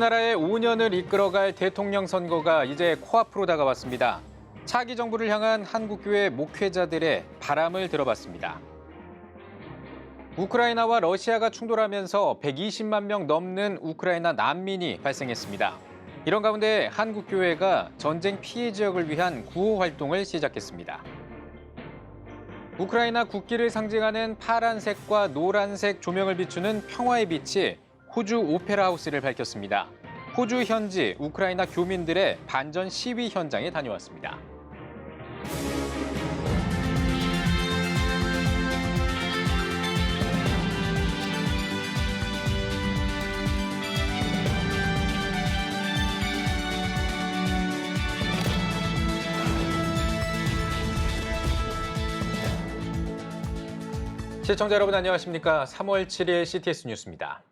우리나라의 5년을 이끌어갈 대통령 선거가 이제 코앞으로 다가왔습니다. 차기 정부를 향한 한국교회 목회자들의 바람을 들어봤습니다. 우크라이나와 러시아가 충돌하면서 120만 명 넘는 우크라이나 난민이 발생했습니다. 이런 가운데 한국교회가 전쟁 피해 지역을 위한 구호 활동을 시작했습니다. 우크라이나 국기를 상징하는 파란색과 노란색 조명을 비추는 평화의 빛이 호주 오페라 하우스를 밝혔습니다. 호주 현지 우크라이나 교민들의 반전 시위 현장에 다녀왔습니다. 시청자 여러분 안녕하십니까? 3월 7일 CTS 뉴스입니다.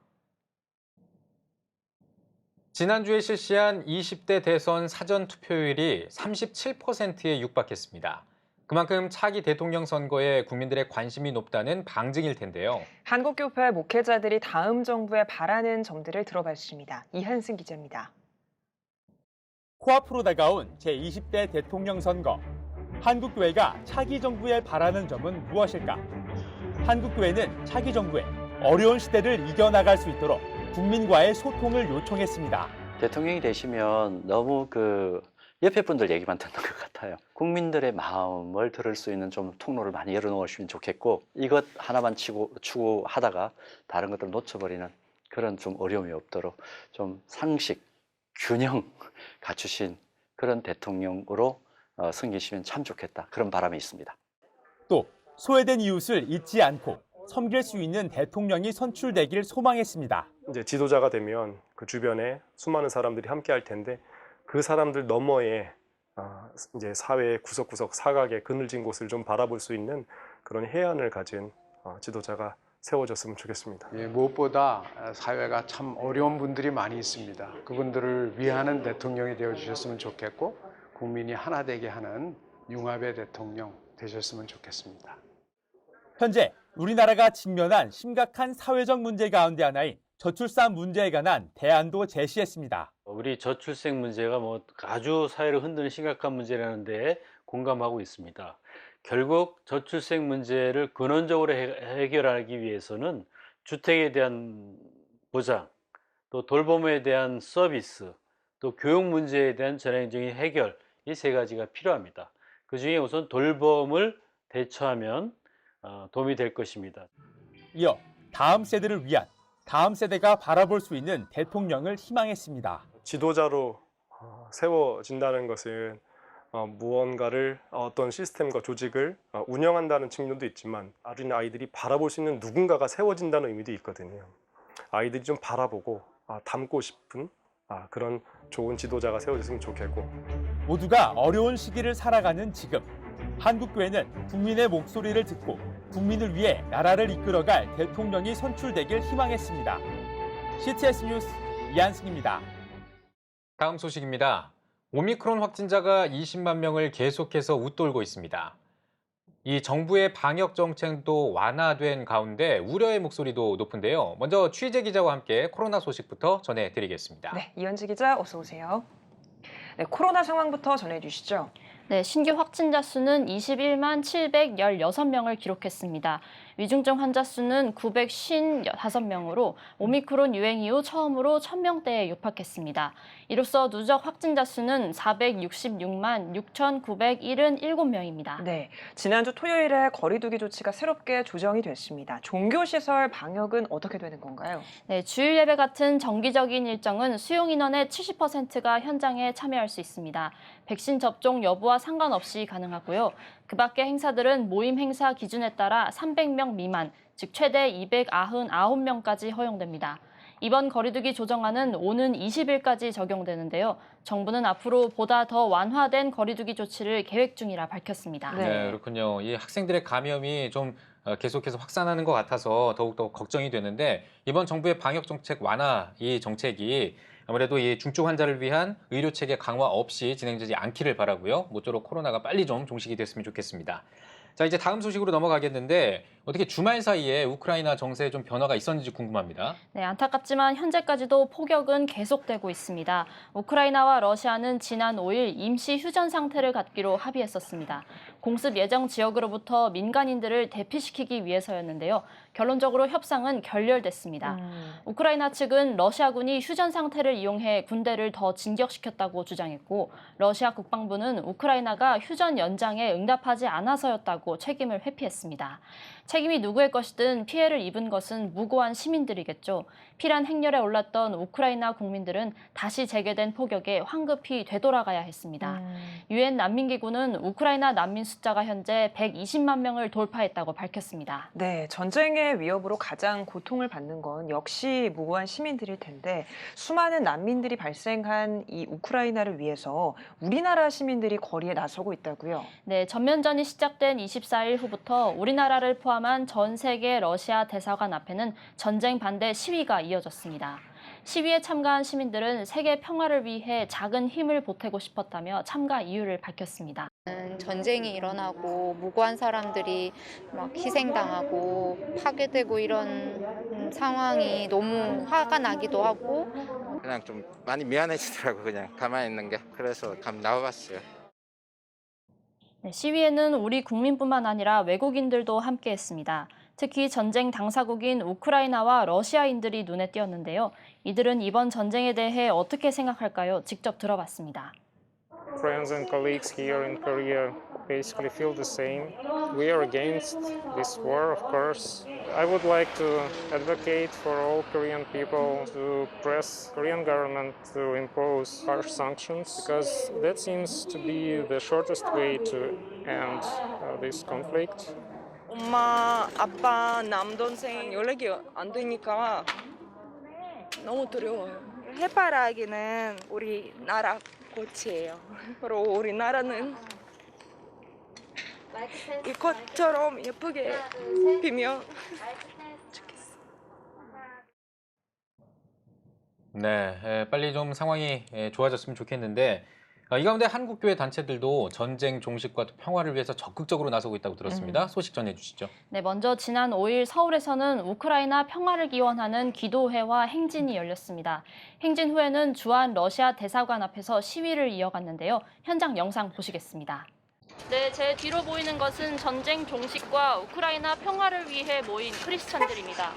지난주에 실시한 20대 대선 사전 투표율이 37%에 육박했습니다. 그만큼 차기 대통령 선거에 국민들의 관심이 높다는 방증일 텐데요. 한국교회 목회자들이 다음 정부에 바라는 점들을 들어봤습니다. 이한승 기자입니다. 코앞으로 다가온 제20대 대통령 선거. 한국교회가 차기 정부에 바라는 점은 무엇일까? 한국교회는 차기 정부에 어려운 시대를 이겨나갈 수 있도록 국민과의 소통을 요청했습니다. 대통령이 되시면 너무 옆에 분들 얘기만 듣는 것 같아요. 국민들의 마음을 들을 수 있는 좀 통로를 많이 열어놓으시면 좋겠고, 이것 하나만 추구하다가 다른 것들을 놓쳐버리는 그런 좀 어려움이 없도록 좀 상식, 균형 갖추신 그런 대통령으로 섬기시면 참 좋겠다. 그런 바람이 있습니다. 또 소외된 이웃을 잊지 않고 섬길 수 있는 대통령이 선출되길 소망했습니다. 이제 지도자가 되면 그 주변에 수많은 사람들이 함께 할 텐데 그 사람들 너머에 이제 사회의 구석구석 사각에 그늘진 곳을 좀 바라볼 수 있는 그런 해안을 가진 지도자가 세워졌으면 좋겠습니다. 무엇보다 사회가 참 어려운 분들이 많이 있습니다. 그분들을 위하는 대통령이 되어주셨으면 좋겠고 국민이 하나 되게 하는 융합의 대통령 되셨으면 좋겠습니다. 현재 우리나라가 직면한 심각한 사회적 문제 가운데 하나인 저출산 문제에 관한 대안도 제시했습니다. 우리 저출생 문제가 아주 사회를 흔드는 심각한 문제라는 데 공감하고 있습니다. 결국 저출생 문제를 근원적으로 해결하기 위해서는 주택에 대한 보장, 또 돌봄에 대한 서비스, 또 교육 문제에 대한 전향적인 해결, 이 세 가지가 필요합니다. 그중에 우선 돌봄을 대처하면 도움이 될 것입니다. 이어 다음 세대를 위한 다음 세대가 바라볼 수 있는 대통령을 희망했습니다. 지도자로 세워진다는 것은 무언가를 어떤 시스템과 조직을 운영한다는 측면도 있지만 어린 아이들이 바라볼 수 있는 누군가가 세워진다는 의미도 있거든요. 아이들이 좀 바라보고 닮고 싶은 그런 좋은 지도자가 세워졌으면 좋겠고, 모두가 어려운 시기를 살아가는 지금 한국교회는 국민의 목소리를 듣고 국민을 위해 나라를 이끌어갈 대통령이 선출되길 희망했습니다. CTS 뉴스 이한승입니다. 다음 소식입니다. 오미크론 확진자가 20만 명을 계속해서 웃돌고 있습니다. 이 정부의 방역 정책도 완화된 가운데 우려의 목소리도 높은데요. 먼저 취재 기자와 함께 코로나 소식부터 전해드리겠습니다. 네, 이현지 기자 어서 오세요. 네, 코로나 상황부터 전해주시죠. 네, 신규 확진자 수는 21만 716명을 기록했습니다. 위중증 환자 수는 955명으로 오미크론 유행 이후 처음으로 1000명대에 육박했습니다. 이로써 누적 확진자 수는 466만 6,977명입니다. 네, 지난주 토요일에 거리두기 조치가 새롭게 조정이 됐습니다. 종교시설 방역은 어떻게 되는 건가요? 네, 주일 예배 같은 정기적인 일정은 수용 인원의 70%가 현장에 참여할 수 있습니다. 백신 접종 여부와 상관없이 가능하고요. 그 밖의 행사들은 모임 행사 기준에 따라 300명 미만, 즉 최대 299명까지 허용됩니다. 이번 거리두기 조정안은 오는 20일까지 적용되는데요. 정부는 앞으로 보다 더 완화된 거리두기 조치를 계획 중이라 밝혔습니다. 네, 그렇군요. 이 학생들의 감염이 좀 계속해서 확산하는 것 같아서 더욱더 걱정이 되는데, 이번 정부의 방역 정책 완화 이 정책이 아무래도 이 중증 환자를 위한 의료 체계 강화 없이 진행되지 않기를 바라고요. 모쪼록 코로나가 빨리 좀 종식이 됐으면 좋겠습니다. 자, 이제 다음 소식으로 넘어가겠는데, 어떻게 주말 사이에 우크라이나 정세에 좀 변화가 있었는지 궁금합니다. 네, 안타깝지만 현재까지도 폭격은 계속되고 있습니다. 우크라이나와 러시아는 지난 5일 임시 휴전 상태를 갖기로 합의했었습니다. 공습 예정 지역으로부터 민간인들을 대피시키기 위해서였는데요. 결론적으로 협상은 결렬됐습니다. 우크라이나 측은 러시아군이 휴전 상태를 이용해 군대를 더 진격시켰다고 주장했고, 러시아 국방부는 우크라이나가 휴전 연장에 응답하지 않아서였다고 책임을 회피했습니다. 책임이 누구의 것이든 피해를 입은 것은 무고한 시민들이겠죠. 피란 행렬에 올랐던 우크라이나 국민들은 다시 재개된 폭격에 황급히 되돌아가야 했습니다. 유엔 난민기구는 우크라이나 난민 숫자가 현재 120만 명을 돌파했다고 밝혔습니다. 네, 전쟁의 위협으로 가장 고통을 받는 건 역시 무고한 시민들일 텐데 수많은 난민들이 발생한 이 우크라이나를 위해서 우리나라 시민들이 거리에 나서고 있다고요? 네, 전면전이 시작된 24일 후부터 우리나라를 포함한 전 세계 러시아 대사관 앞에는 전쟁 반대 시위가 이어졌습니다. 시위에 참가한 시민들은 세계 평화를 위해 작은 힘을 보태고 싶었다며 참가 이유를 밝혔습니다. 전쟁이 일어나고 무고한 사람들이 막 희생당하고 파괴되고 이런 상황이 너무 화가 나기도 하고 그냥 좀 많이 미안해지더라고. 그냥 가만히 있는 게. 그래서 나와봤어요. 네, 시위에는 우리 국민뿐만 아니라 외국인들도 함께했습니다. 특히 전쟁 당사국인 우크라이나와 러시아인들이 눈에 띄었는데요. 이들은 이번 전쟁에 대해 어떻게 생각할까요? 직접 들어봤습니다. Friends and colleagues here in Korea basically feel the same. We are against this war, of course. I would like to advocate for all Korean people to press Korean government to impose harsh sanctions because that seems to be the shortest way to end this conflict. 엄마, 아빠, 남동생 연락이 안 되니까 너무 두려워요. 해바라기는 우리 나라 꽃이에요. 그리고 우리나라는 이것처럼 예쁘게 피면 좋겠어. 네, 빨리 좀 상황이 좋아졌으면 좋겠는데 이 가운데 한국교회 단체들도 전쟁 종식과 평화를 위해서 적극적으로 나서고 있다고 들었습니다. 소식 전해주시죠. 네, 먼저 지난 5일 서울에서는 우크라이나 평화를 기원하는 기도회와 행진이 열렸습니다. 행진 후에는 주한 러시아 대사관 앞에서 시위를 이어갔는데요. 현장 영상 보시겠습니다. 네, 제 뒤로 보이는 것은 전쟁 종식과 우크라이나 평화를 위해 모인 크리스천들입니다.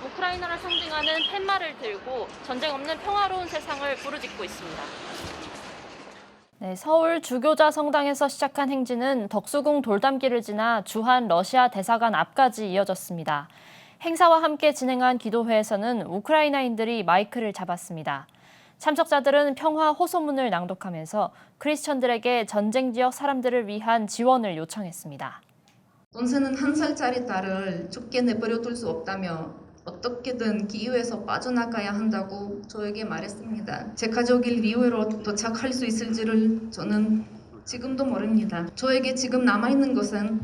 우크라이나를 상징하는 팻말을 들고 전쟁 없는 평화로운 세상을 부르짖고 있습니다. 네, 서울 주교자 성당에서 시작한 행진은 덕수궁 돌담길을 지나 주한 러시아 대사관 앞까지 이어졌습니다. 행사와 함께 진행한 기도회에서는 우크라이나인들이 마이크를 잡았습니다. 참석자들은 평화 호소문을 낭독하면서 크리스천들에게 전쟁 지역 사람들을 위한 지원을 요청했습니다. 동생은 1살짜리 딸을 죽게 내버려둘 수 없다며 어떻게든 기후에서 빠져나가야 한다고 저에게 말했습니다. 제 가족이 리우에로 도착할 수 있을지를 저는 지금도 모릅니다. 저에게 지금 남아있는 것은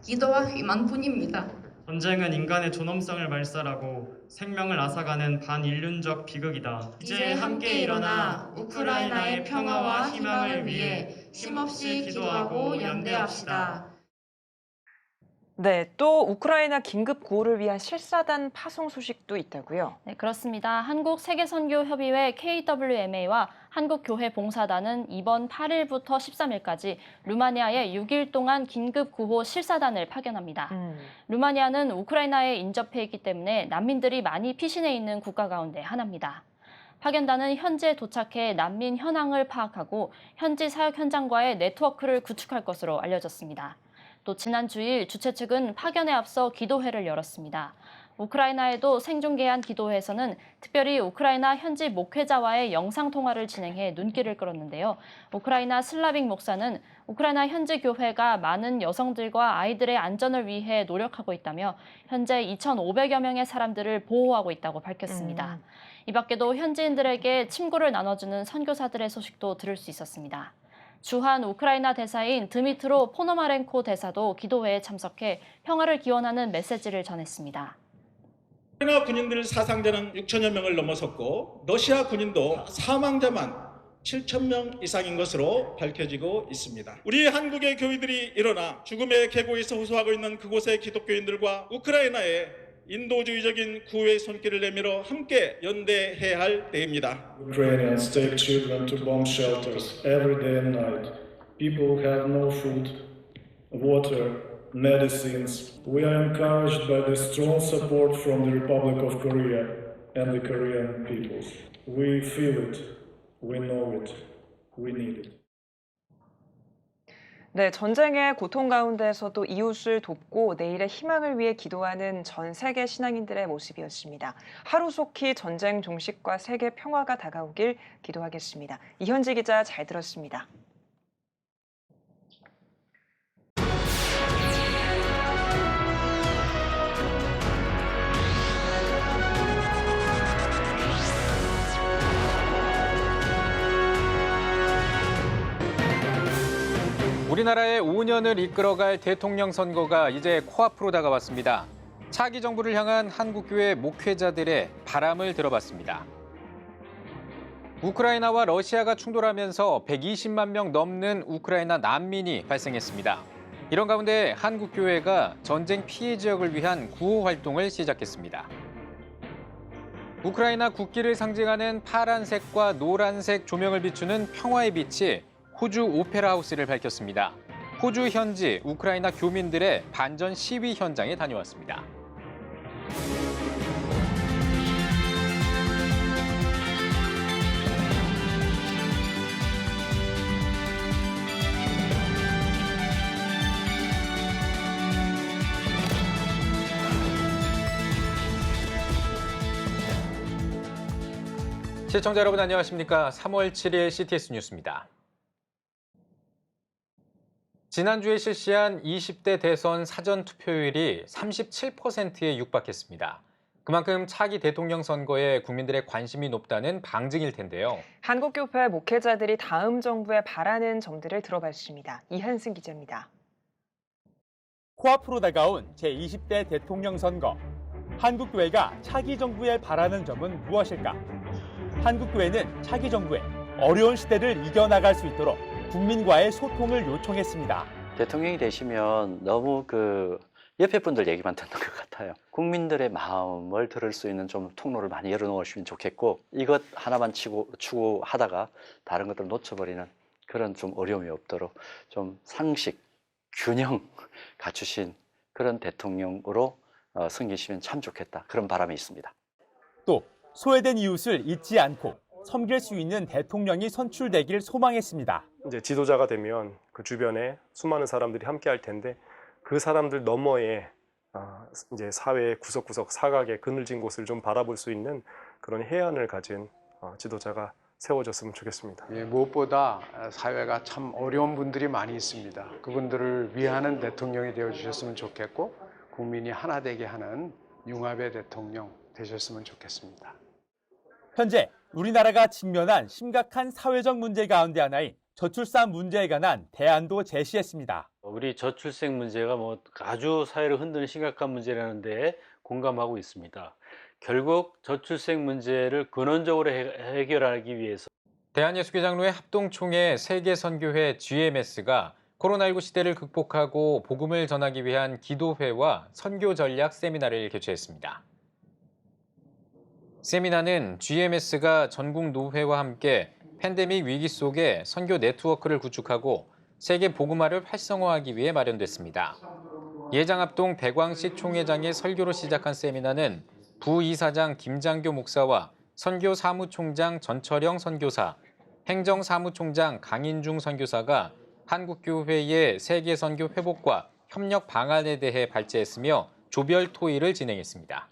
기도와 희망뿐입니다. 전쟁은 인간의 존엄성을 말살하고 생명을 앗아가는 반인륜적 비극이다. 이제 함께 일어나 우크라이나의 평화와 희망을 위해 쉼없이 기도하고 연대합시다. 네, 또 우크라이나 긴급 구호를 위한 실사단 파송 소식도 있다고요? 네, 그렇습니다. 한국세계선교협의회 KWMA와 한국교회봉사단은 이번 8일부터 13일까지 루마니아에 6일 동안 긴급 구호 실사단을 파견합니다. 루마니아는 우크라이나에 인접해 있기 때문에 난민들이 많이 피신해 있는 국가 가운데 하나입니다. 파견단은 현지에 도착해 난민 현황을 파악하고 현지 사역 현장과의 네트워크를 구축할 것으로 알려졌습니다. 또 지난 주일 주최 측은 파견에 앞서 기도회를 열었습니다. 우크라이나에도 생중계한 기도회에서는 특별히 우크라이나 현지 목회자와의 영상통화를 진행해 눈길을 끌었는데요. 우크라이나 슬라빅 목사는 우크라이나 현지 교회가 많은 여성들과 아이들의 안전을 위해 노력하고 있다며 현재 2,500여 명의 사람들을 보호하고 있다고 밝혔습니다. 이 밖에도 현지인들에게 침구를 나눠주는 선교사들의 소식도 들을 수 있었습니다. 주한 우크라이나 대사인 드미트로 포노마렌코 대사도 기도회에 참석해 평화를 기원하는 메시지를 전했습니다. 우크라이나 군인들 사상자는 6천여 명을 넘어섰고 러시아 군인도 사망자만 7,000명 이상인 것으로 밝혀지고 있습니다. 우리 한국의 교회들이 일어나 죽음의 계곡에서 호소하고 있는 그곳의 기독교인들과 우크라이나의 인도주의적인 구호의 손길을 내밀어 함께 연대해야 할 때입니다. Ukrainians take children to bomb shelters every day and night. People have no food, water, medicines. We are encouraged by the strong support from the Republic of Korea and the Korean people. We feel it, we know it, we need it. 네, 전쟁의 고통 가운데서도 이웃을 돕고 내일의 희망을 위해 기도하는 전 세계 신앙인들의 모습이었습니다. 하루속히 전쟁 종식과 세계 평화가 다가오길 기도하겠습니다. 이현지 기자 잘 들었습니다. 우리나라의 5년을 이끌어갈 대통령 선거가 이제 코앞으로 다가왔습니다. 차기 정부를 향한 한국교회 목회자들의 바람을 들어봤습니다. 우크라이나와 러시아가 충돌하면서 120만 명 넘는 우크라이나 난민이 발생했습니다. 이런 가운데 한국교회가 전쟁 피해 지역을 위한 구호 활동을 시작했습니다. 우크라이나 국기를 상징하는 파란색과 노란색 조명을 비추는 평화의 빛이 호주 오페라 하우스를 밝혔습니다. 호주 현지 우크라이나 교민들의 반전 시위 현장에 다녀왔습니다. 시청자 여러분 안녕하십니까? 3월 7일 CTS 뉴스입니다. 지난주에 실시한 20대 대선 사전 투표율이 37%에 육박했습니다. 그만큼 차기 대통령 선거에 국민들의 관심이 높다는 방증일 텐데요. 한국교회 목회자들이 다음 정부에 바라는 점들을 들어봤습니다. 이한승 기자입니다. 코앞으로 다가온 제20대 대통령 선거. 한국교회가 차기 정부에 바라는 점은 무엇일까? 한국교회는 차기 정부에 어려운 시대를 이겨나갈 수 있도록 국민과의 소통을 요청했습니다. 대통령이 되시면 너무 옆에 분들 얘기만 듣는 것 같아요. 국민들의 마음을 들을 수 있는 좀 통로를 많이 열어놓으시면 좋겠고 이것 하나만 추구하다가 다른 것들 놓쳐버리는 그런 좀 어려움이 없도록 좀 상식, 균형 갖추신 그런 대통령으로 승계시면 참 좋겠다. 그런 바람이 있습니다. 또 소외된 이웃을 잊지 않고 섬길 수 있는 대통령이 선출되길 소망했습니다. 이제 지도자가 되면 그 주변에 수많은 사람들이 함께 할 텐데 그 사람들 너머에 이제 사회의 구석구석 사각에 그늘진 곳을 좀 바라볼 수 있는 그런 해안을 가진 지도자가 세워졌으면 좋겠습니다. 무엇보다 사회가 참 어려운 분들이 많이 있습니다. 그분들을 위하는 대통령이 되어주셨으면 좋겠고 국민이 하나 되게 하는 융합의 대통령 되셨으면 좋겠습니다. 현재 우리나라가 직면한 심각한 사회적 문제 가운데 하나인 저출산 문제에 관한 대안도 제시했습니다. 우리 저출생 문제가 아주 사회를 흔드는 심각한 문제라는데 공감하고 있습니다. 결국 저출생 문제를 근원적으로 해결하기 위해서 대한예수교장로회 합동총회 세계선교회 GMS가 코로나19 시대를 극복하고 복음을 전하기 위한 기도회와 선교 전략 세미나를 개최했습니다. 세미나는 GMS가 전국 노회와 함께 팬데믹 위기 속에 선교 네트워크를 구축하고 세계 복음화를 활성화하기 위해 마련됐습니다. 예장합동 대광시 총회장의 설교로 시작한 세미나는 부이사장 김장교 목사와 선교 사무총장 전철영 선교사, 행정사무총장 강인중 선교사가 한국교회의 세계 선교 회복과 협력 방안에 대해 발제했으며 조별 토의를 진행했습니다.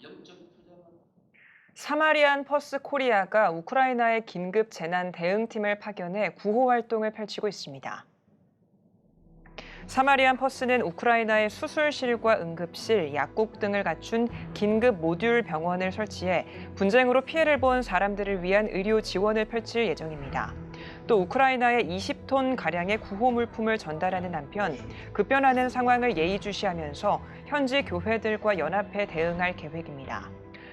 사마리안 퍼스 코리아가 우크라이나의 긴급 재난 대응팀을 파견해 구호 활동을 펼치고 있습니다. 사마리안 퍼스는 우크라이나의 수술실과 응급실, 약국 등을 갖춘 긴급 모듈 병원을 설치해 분쟁으로 피해를 본 사람들을 위한 의료 지원을 펼칠 예정입니다. 또 우크라이나에 20톤 가량의 구호 물품을 전달하는 한편 급변하는 상황을 예의주시하면서 현지 교회들과 연합해 대응할 계획입니다.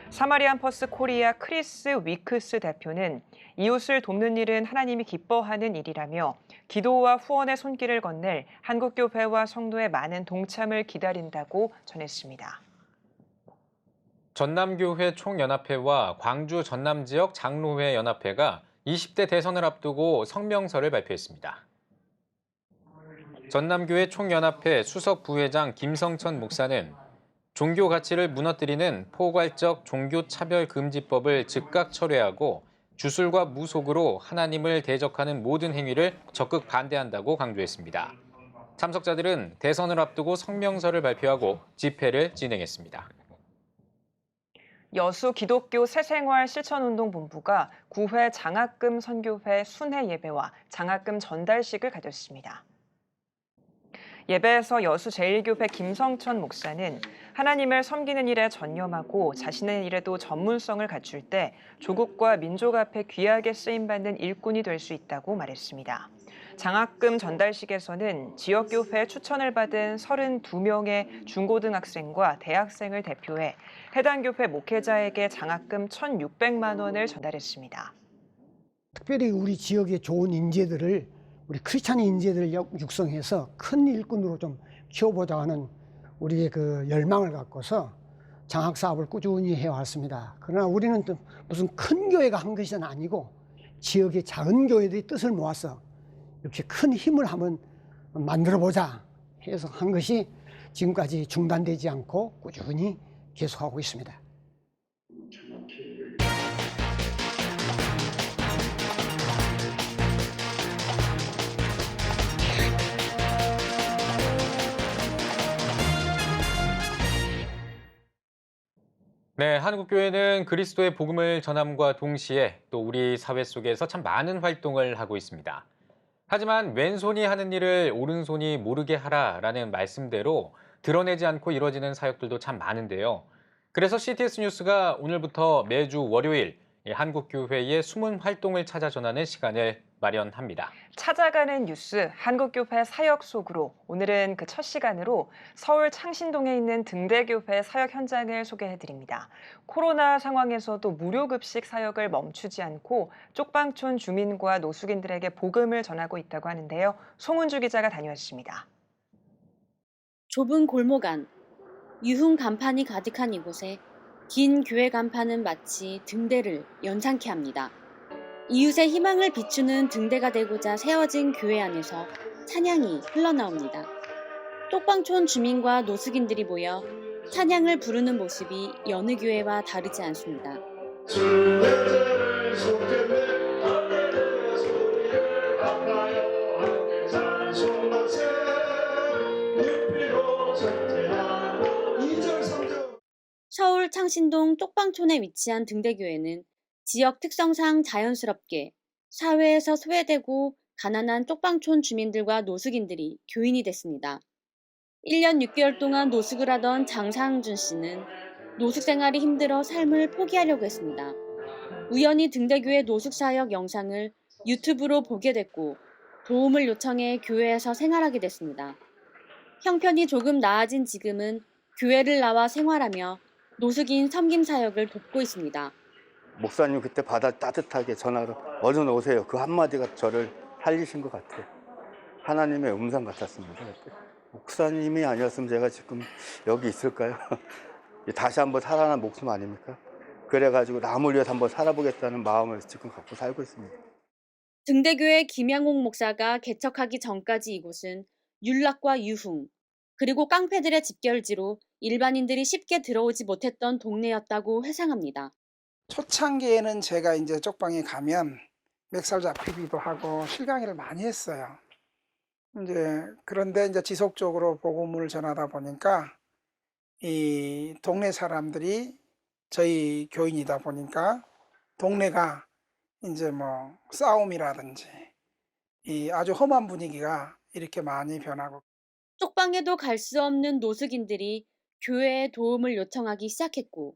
사마리안 퍼스 코리아 크리스 위크스 대표는 이웃을 돕는 일은 하나님이 기뻐하는 일이라며 기도와 후원의 손길을 건넬 한국교회와 성도의 많은 동참을 기다린다고 전했습니다. 전남교회 총연합회와 광주 전남지역 장로회 연합회가 20대 대선을 앞두고 성명서를 발표했습니다. 전남교회 총연합회 수석 부회장 김성천 목사는 종교 가치를 무너뜨리는 포괄적 종교차별금지법을 즉각 철회하고 주술과 무속으로 하나님을 대적하는 모든 행위를 적극 반대한다고 강조했습니다. 참석자들은 대선을 앞두고 성명서를 발표하고 집회를 진행했습니다. 여수 기독교 새생활 실천운동본부가 9회 장학금 선교회 순회 예배와 장학금 전달식을 가졌습니다. 예배에서 여수 제1교회 김성천 목사는 하나님을 섬기는 일에 전념하고 자신의 일에도 전문성을 갖출 때 조국과 민족 앞에 귀하게 쓰임받는 일꾼이 될 수 있다고 말했습니다. 장학금 전달식에서는 지역교회 추천을 받은 32명의 중고등학생과 대학생을 대표해 해당 교회 목회자에게 장학금 1,600만 원을 전달했습니다. 특별히 우리 지역의 좋은 인재들을 우리 크리스찬 인재들을 육성해서 큰 일꾼으로 좀 키워보자 하는 우리의 그 열망을 갖고서 장학 사업을 꾸준히 해왔습니다. 그러나 우리는 또 무슨 큰 교회가 한 것은 아니고 지역의 작은 교회들이 뜻을 모아서 이렇게 큰 힘을 한번 만들어보자 해서 한 것이 지금까지 중단되지 않고 꾸준히 계속하고 있습니다. 네, 한국교회는 그리스도의 복음을 전함과 동시에 또 우리 사회 속에서 참 많은 활동을 하고 있습니다. 하지만 왼손이 하는 일을 오른손이 모르게 하라라는 말씀대로 드러내지 않고 이루어지는 사역들도 참 많은데요. 그래서 CTS 뉴스가 오늘부터 매주 월요일 한국교회의 숨은 활동을 찾아 전하는 시간을 마련합니다. 찾아가는 뉴스 한국교회 사역 속으로 오늘은 그 첫 시간으로 서울 창신동에 있는 등대교회 사역 현장을 소개해드립니다. 코로나 상황에서도 무료급식 사역을 멈추지 않고 쪽방촌 주민과 노숙인들에게 복음을 전하고 있다고 하는데요. 송은주 기자가 다녀왔습니다. 좁은 골목 안, 유흥 간판이 가득한 이곳에 긴 교회 간판은 마치 등대를 연상케 합니다. 이웃의 희망을 비추는 등대가 되고자 세워진 교회 안에서 찬양이 흘러나옵니다. 똑방촌 주민과 노숙인들이 모여 찬양을 부르는 모습이 여느 교회와 다르지 않습니다. 서울 창신동 똑방촌에 위치한 등대교회는 지역 특성상 자연스럽게 사회에서 소외되고 가난한 쪽방촌 주민들과 노숙인들이 교인이 됐습니다. 1년 6개월 동안 노숙을 하던 장상준 씨는 노숙 생활이 힘들어 삶을 포기하려고 했습니다. 우연히 등대교회 노숙사역 영상을 유튜브로 보게 됐고 도움을 요청해 교회에서 생활하게 됐습니다. 형편이 조금 나아진 지금은 교회를 나와 생활하며 노숙인 섬김 사역을 돕고 있습니다. 목사님 그때 받아 따뜻하게 전화로 얼른 오세요. 그 한마디가 저를 살리신 것 같아요. 하나님의 음성 같았습니다. 목사님이 아니었으면 제가 지금 여기 있을까요? 다시 한번 살아난 목숨 아닙니까? 그래가지고 남을 위해서 한번 살아보겠다는 마음을 지금 갖고 살고 있습니다. 등대교회 김양옥 목사가 개척하기 전까지 이곳은 윤락과 유흥, 그리고 깡패들의 집결지로 일반인들이 쉽게 들어오지 못했던 동네였다고 회상합니다. 초창기에는 제가 이제 쪽방에 가면 멱살 잡히기도 하고 실강의를 많이 했어요. 그런데 이제 지속적으로 복음을 전하다 보니까 이 동네 사람들이 저희 교인이다 보니까 동네가 이제 뭐 싸움이라든지 이 아주 험한 분위기가 이렇게 많이 변하고 쪽방에도 갈 수 없는 노숙인들이 교회에 도움을 요청하기 시작했고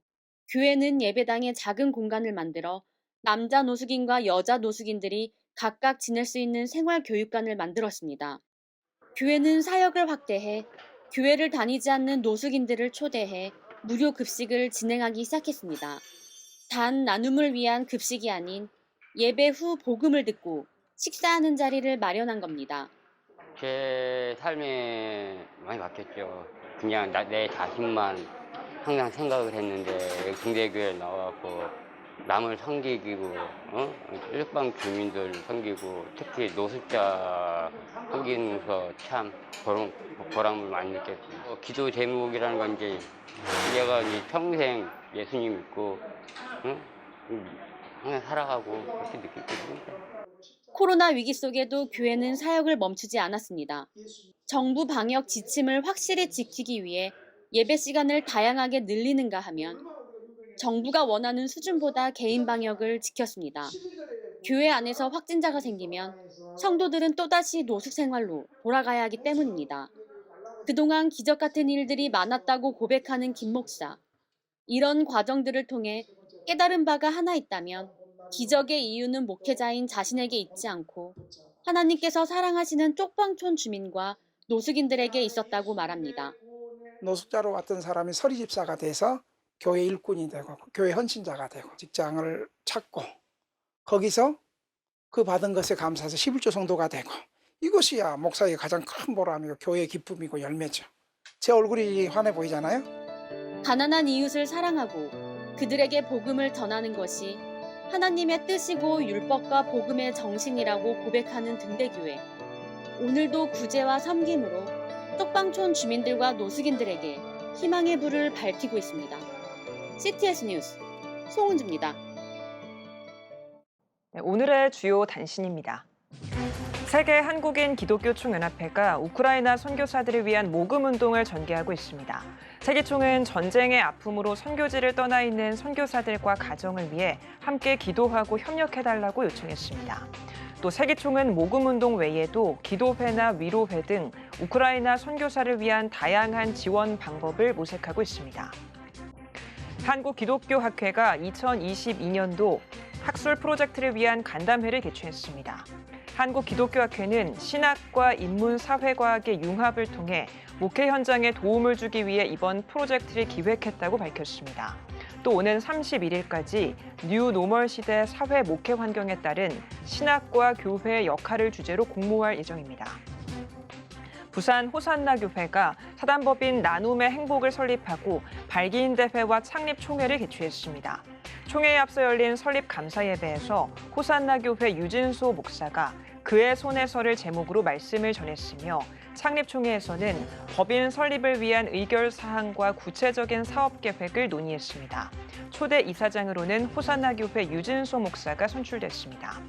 교회는 예배당에 작은 공간을 만들어 남자 노숙인과 여자 노숙인들이 각각 지낼 수 있는 생활교육관을 만들었습니다. 교회는 사역을 확대해 교회를 다니지 않는 노숙인들을 초대해 무료 급식을 진행하기 시작했습니다. 단 나눔을 위한 급식이 아닌 예배 후 복음을 듣고 식사하는 자리를 마련한 겁니다. 제 삶이 많이 바뀌었죠. 그냥 내 자신만 항상 생각을 했는데 중대교회 나와서 남을 섬기고 일방 주민들 섬기고 특히 노숙자 섬기면서 참 보람을 많이 느꼈습니다. 기도 제목이라는 건 이제 내가 이제 평생 예수님 믿고 항상 살아가고 그렇게 느끼거든요. 코로나 위기 속에도 교회는 사역을 멈추지 않았습니다. 정부 방역 지침을 확실히 지키기 위해 예배 시간을 다양하게 늘리는가 하면 정부가 원하는 수준보다 개인 방역을 지켰습니다. 교회 안에서 확진자가 생기면 성도들은 또다시 노숙 생활로 돌아가야 하기 때문입니다. 그동안 기적 같은 일들이 많았다고 고백하는 김 목사. 이런 과정들을 통해 깨달은 바가 하나 있다면 기적의 이유는 목회자인 자신에게 있지 않고 하나님께서 사랑하시는 쪽방촌 주민과 노숙인들에게 있었다고 말합니다. 노숙자로 왔던 사람이 서리집사가 돼서 교회 일꾼이 되고 교회 헌신자가 되고 직장을 찾고 거기서 그 받은 것에 감사해서 11조 성도가 되고 이것이야 목사의 가장 큰 보람이고 교회의 기쁨이고 열매죠. 제 얼굴이 환해 보이잖아요. 가난한 이웃을 사랑하고 그들에게 복음을 전하는 것이 하나님의 뜻이고 율법과 복음의 정신이라고 고백하는 등대교회. 오늘도 구제와 섬김으로 쪽방촌 주민들과 노숙인들에게 희망의 불을 밝히고 있습니다. CTS 뉴스 송은주입니다. 네, 오늘의 주요 단신입니다. 세계 한국인 기독교 총연합회가 우크라이나 선교사들을 위한 모금 운동을 전개하고 있습니다. 세기총은 전쟁의 아픔으로 선교지를 떠나 있는 선교사들과 가정을 위해 함께 기도하고 협력해달라고 요청했습니다. 또 세기총은 모금 운동 외에도 기도회나 위로회 등 우크라이나 선교사를 위한 다양한 지원 방법을 모색하고 있습니다. 한국기독교학회가 2022년도 학술 프로젝트를 위한 간담회를 개최했습니다. 한국기독교학회는 신학과 인문사회과학의 융합을 통해 목회 현장에 도움을 주기 위해 이번 프로젝트를 기획했다고 밝혔습니다. 또 오는 31일까지 뉴 노멀 시대 사회 목회 환경에 따른 신학과 교회의 역할을 주제로 공모할 예정입니다. 부산 호산나 교회가 사단법인 나눔의 행복을 설립하고 발기인 대회와 창립 총회를 개최했습니다. 총회에 앞서 열린 설립 감사 예배에서 호산나 교회 유진소 목사가 그의 손에서를 제목으로 말씀을 전했으며 창립 총회에서는 법인 설립을 위한 의결 사항과 구체적인 사업 계획을 논의했습니다. 초대 이사장으로는 호산나 교회 유진소 목사가 선출됐습니다.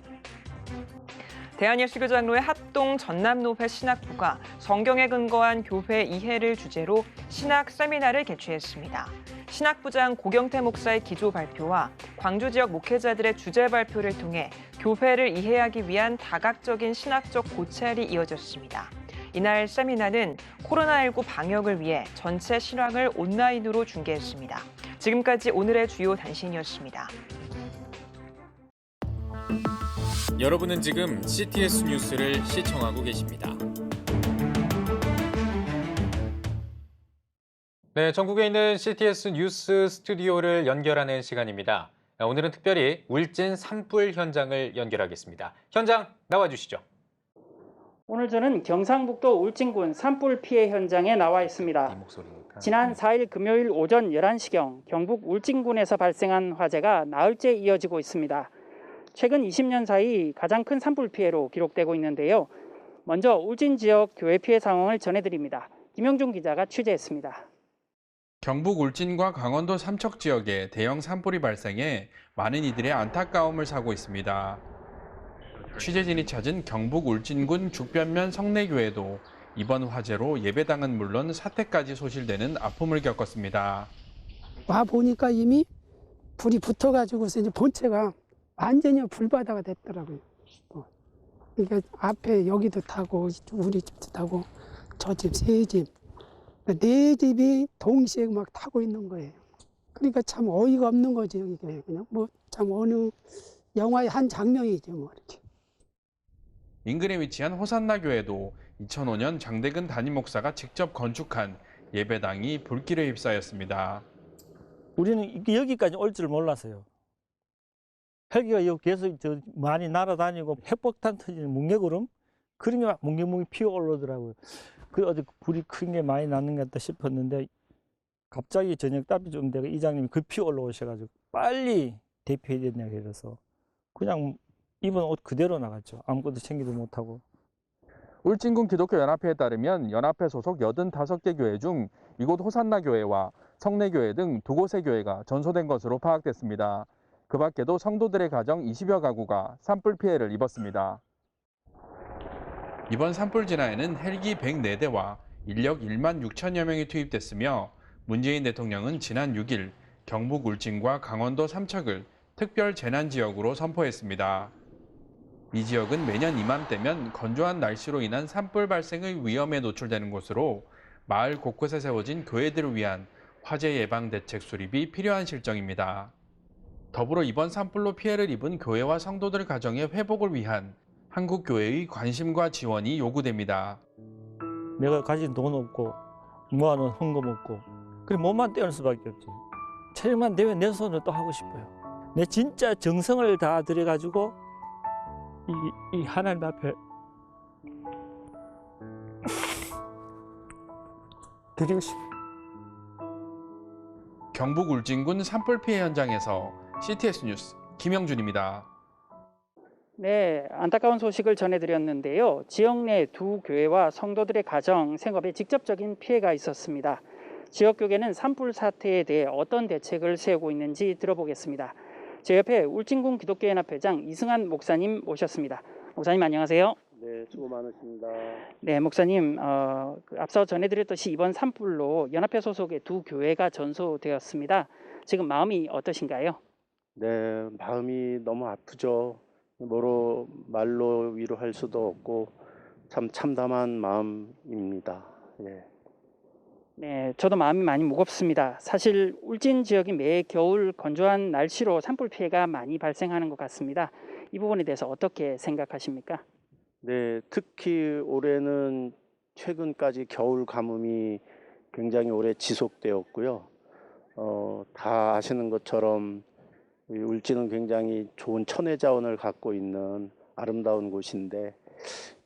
대한예수교장로회 합동 전남노회 신학부가 성경에 근거한 교회 이해를 주제로 신학 세미나를 개최했습니다. 신학부장 고경태 목사의 기조 발표와 광주 지역 목회자들의 주제 발표를 통해 교회를 이해하기 위한 다각적인 신학적 고찰이 이어졌습니다. 이날 세미나는 코로나19 방역을 위해 전체 실황을 온라인으로 중계했습니다. 지금까지 오늘의 주요 단신이었습니다. 여러분은 지금 CTS 뉴스를 시청하고 계십니다. 네, 전국에 있는 CTS 뉴스 스튜디오를 연결하는 시간입니다. 오늘은 특별히 울진 산불 현장을 연결하겠습니다. 현장 나와주시죠. 오늘 저는 경상북도 울진군 산불 피해 현장에 나와 있습니다. 지난 4일 금요일 오전 11시경 경북 울진군에서 발생한 화재가 나흘째 이어지고 있습니다. 최근 20년 사이 가장 큰 산불 피해로 기록되고 있는데요. 먼저 울진 지역 교회 피해 상황을 전해드립니다. 김영준 기자가 취재했습니다. 경북 울진과 강원도 삼척 지역에 대형 산불이 발생해 많은 이들의 안타까움을 사고 있습니다. 취재진이 찾은 경북 울진군 죽변면 성내교회도 이번 화재로 예배당은 물론 사태까지 소실되는 아픔을 겪었습니다. 와 보니까 이미 불이 붙어가지고서 이제 본체가 완전히 불바다가 됐더라고요. 그러니까 앞에 여기도 타고 우리 집도 타고 저 집 세 집, 네 집이 동시에 막 타고 있는 거예요. 그러니까 참 어이가 없는 거죠. 이게 그냥 뭐 참 어느 영화의 한 장면이죠, 뭐 이렇게. 인근에 위치한 호산나 교회도 2005년 장대근 담임 목사가 직접 건축한 예배당이 불길에 휩싸였습니다. 우리는 여기까지 올 줄 몰랐어요. 헬기가 여기 계속 많이 날아다니고 핵폭탄 터지는 뭉게구름 그런 게 막 뭉게뭉게 피어 올라오더라고요. 그 어디 불이 큰 게 많이 나는 것 같다 싶었는데 갑자기 저녁 따비쯤 되고 이장님이 급히 올라오셔가지고 빨리 대피해야 된다고 그래서 그냥 입은 옷 그대로 나갔죠. 아무것도 챙기도 못하고. 울진군 기독교연합회에 따르면 연합회 소속 85개 교회 중 이곳 호산나 교회와 성내교회 등 2곳의 교회가 전소된 것으로 파악됐습니다. 그 밖에도 성도들의 가정 20여 가구가 산불 피해를 입었습니다. 이번 산불 진화에는 헬기 104대와 인력 1만 6천여 명이 투입됐으며 문재인 대통령은 지난 6일 경북 울진과 강원도 삼척을 특별 재난지역으로 선포했습니다. 이 지역은 매년 이맘때면 건조한 날씨로 인한 산불 발생의 위험에 노출되는 곳으로 마을 곳곳에 세워진 교회들을 위한 화재 예방 대책 수립이 필요한 실정입니다. 더불어 이번 산불로 피해를 입은 교회와 성도들 가정의 회복을 위한 한국교회의 관심과 지원이 요구됩니다. 내가 가진 돈 없고 모아놓은 헌금 없고 그래 몸만 떼어낼 수밖에 없지. 체력만 되면 내 손으로 또 하고 싶어요. 내 진짜 정성을 다 들여가지고 이 하나님 앞에 드리고 싶어요. 경북 울진군 산불 피해 현장에서 CTS 뉴스 김영준입니다. 네, 안타까운 소식을 전해드렸는데요. 지역 내 두 교회와 성도들의 가정, 생업에 직접적인 피해가 있었습니다. 지역 교계는 산불 사태에 대해 어떤 대책을 세우고 있는지 들어보겠습니다. 제 옆에 울진군 기독교연합회장 이승환 목사님 모셨습니다. 목사님 안녕하세요. 네, 수고 많으십니다. 네, 목사님, 앞서 전해드렸듯이 이번 산불로 연합회 소속의 두 교회가 전소되었습니다. 지금 마음이 어떠신가요? 네, 마음이 너무 아프죠. 말로 위로할 수도 없고 참 참담한 마음입니다. 예. 네, 저도 마음이 많이 무겁습니다. 사실 울진 지역이 매 겨울 건조한 날씨로 산불 피해가 많이 발생하는 것 같습니다. 이 부분에 대해서 어떻게 생각하십니까? 네, 특히 올해는 최근까지 겨울 가뭄이 굉장히 오래 지속되었고요. 다 아시는 것처럼 울진은 굉장히 좋은 천혜 자원을 갖고 있는 아름다운 곳인데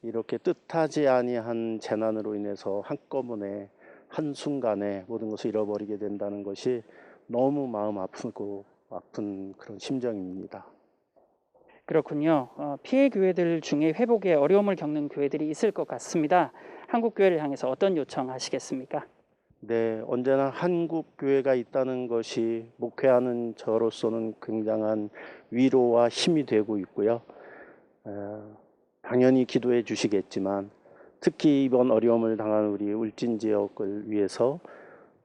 이렇게 뜻하지 아니한 재난으로 인해서 한꺼번에 한순간에 모든 것을 잃어버리게 된다는 것이 너무 마음 아프고 아픈 그런 심정입니다. 그렇군요. 피해 교회들 중에 회복에 어려움을 겪는 교회들이 있을 것 같습니다. 한국교회를 향해서 어떤 요청하시겠습니까? 네, 언제나 한국교회가 있다는 것이 목회하는 저로서는 굉장한 위로와 힘이 되고 있고요. 당연히 기도해 주시겠지만 특히 이번 어려움을 당한 우리 울진 지역을 위해서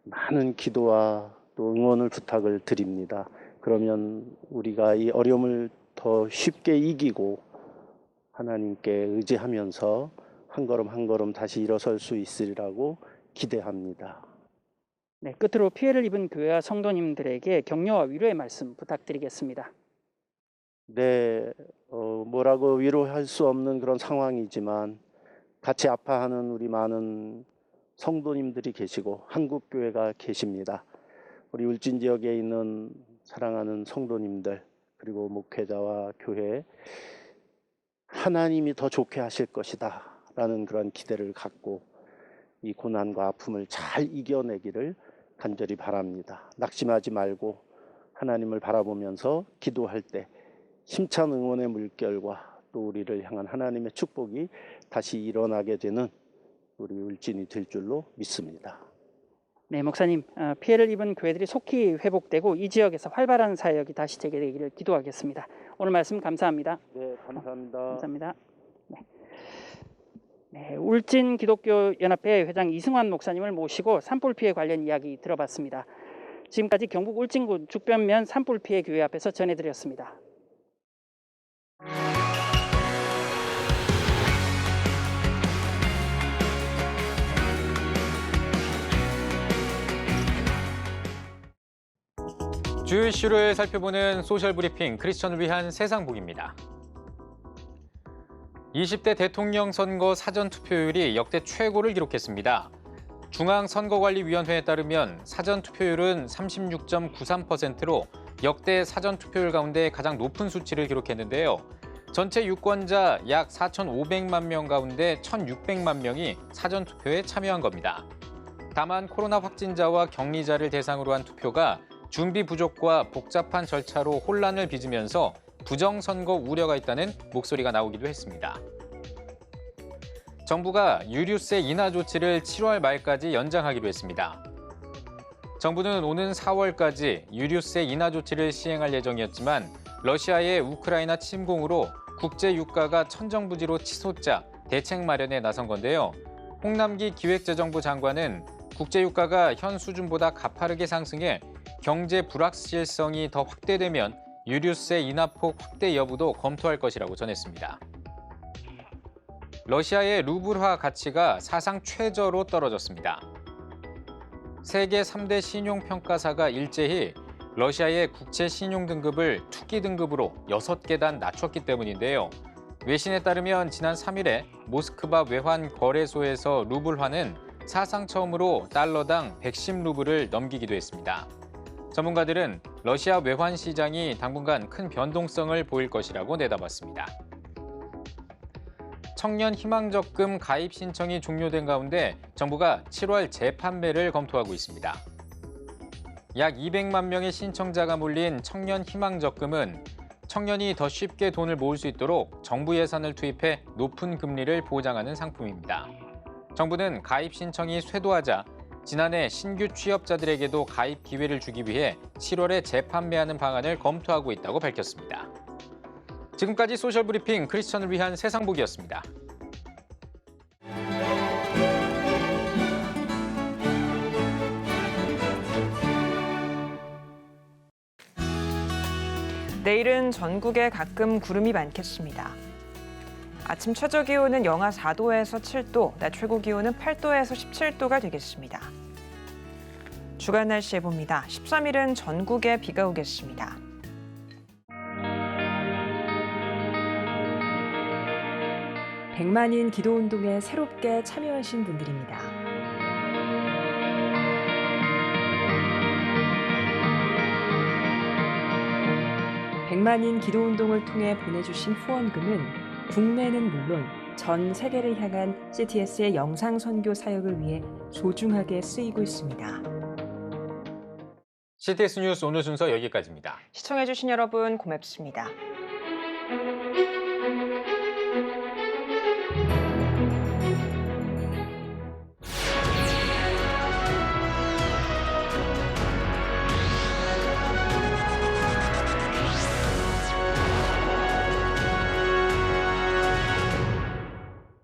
많은 기도와 또 응원을 부탁을 드립니다. 그러면 우리가 이 어려움을 더 쉽게 이기고 하나님께 의지하면서 한 걸음 한 걸음 다시 일어설 수 있으리라고 기대합니다. 네, 끝으로 피해를 입은 교회와 성도님들에게 격려와 위로의 말씀 부탁드리겠습니다. 네, 뭐라고 위로할 수 없는 그런 상황이지만 같이 아파하는 우리 많은 성도님들이 계시고 한국교회가 계십니다. 우리 울진 지역에 있는 사랑하는 성도님들 그리고 목회자와 교회 하나님이 더 좋게 하실 것이다 라는 그런 기대를 갖고 이 고난과 아픔을 잘 이겨내기를 간절히 바랍니다. 낙심하지 말고 하나님을 바라보면서 기도할 때 힘찬 응원의 물결과 또 우리를 향한 하나님의 축복이 다시 일어나게 되는 우리 울진이 될 줄로 믿습니다. 네, 목사님, 피해를 입은 교회들이 속히 회복되고 이 지역에서 활발한 사역이 다시 재개되기를 기도하겠습니다. 오늘 말씀 감사합니다. 네, 감사합니다. 감사합니다. 네, 울진 기독교연합회 회장 이승환 목사님을 모시고 산불 피해 관련 이야기 들어봤습니다. 지금까지 경북 울진군 죽변면 산불 피해 교회 앞에서 전해드렸습니다. 주요 이슈를 살펴보는 소셜 브리핑 크리스천을 위한 세상복입니다. 20대 대통령 선거 사전 투표율이 역대 최고를 기록했습니다. 중앙선거관리위원회에 따르면 사전투표율은 36.93%로 역대 사전투표율 가운데 가장 높은 수치를 기록했는데요. 전체 유권자 약 4,500만 명 가운데 1,600만 명이 사전투표에 참여한 겁니다. 다만 코로나 확진자와 격리자를 대상으로 한 투표가 준비 부족과 복잡한 절차로 혼란을 빚으면서 부정선거 우려가 있다는 목소리가 나오기도 했습니다. 정부가 유류세 인하 조치를 7월 말까지 연장하기로 했습니다. 정부는 오는 4월까지 유류세 인하 조치를 시행할 예정이었지만 러시아의 우크라이나 침공으로 국제 유가가 천정부지로 치솟자 대책 마련에 나선 건데요. 홍남기 기획재정부 장관은 국제 유가가 현 수준보다 가파르게 상승해 경제 불확실성이 더 확대되면 유류세 인하폭 확대 여부도 검토할 것이라고 전했습니다. 러시아의 루블화 가치가 사상 최저로 떨어졌습니다. 세계 3대 신용평가사가 일제히 러시아의 국채 신용 등급을 투기 등급으로 6계단 낮췄기 때문인데요. 외신에 따르면 지난 3일에 모스크바 외환 거래소에서 루블화는 사상 처음으로 달러당 110루블을 넘기기도 했습니다. 전문가들은 러시아 외환 시장이 당분간 큰 변동성을 보일 것이라고 내다봤습니다. 청년 희망적금 가입 신청이 종료된 가운데 정부가 7월 재판매를 검토하고 있습니다. 약 200만 명의 신청자가 몰린 청년 희망적금은 청년이 더 쉽게 돈을 모을 수 있도록 정부 예산을 투입해 높은 금리를 보장하는 상품입니다. 정부는 가입 신청이 쇄도하자 지난해 신규 취업자들에게도 가입 기회를 주기 위해 7월에 재판매하는 방안을 검토하고 있다고 밝혔습니다. 지금까지 소셜브리핑 크리스천을 위한 세상보기였습니다. 내일은 전국에 가끔 구름이 많겠습니다. 아침 최저 기온은 영하 4도에서 7도, 낮 최고 기온은 8도에서 17도가 되겠습니다. 주간 날씨 해봅니다. 13일은 전국에 비가 오겠습니다. 백만인 기도운동에 새롭게 참여하신 분들입니다. 백만인 기도운동을 통해 보내주신 후원금은 국내는 물론 전 세계를 향한 CTS의 영상 선교 사역을 위해 소중하게 쓰이고 있습니다. CTS 뉴스 오늘 순서 여기까지입니다. 시청해주신 여러분 고맙습니다.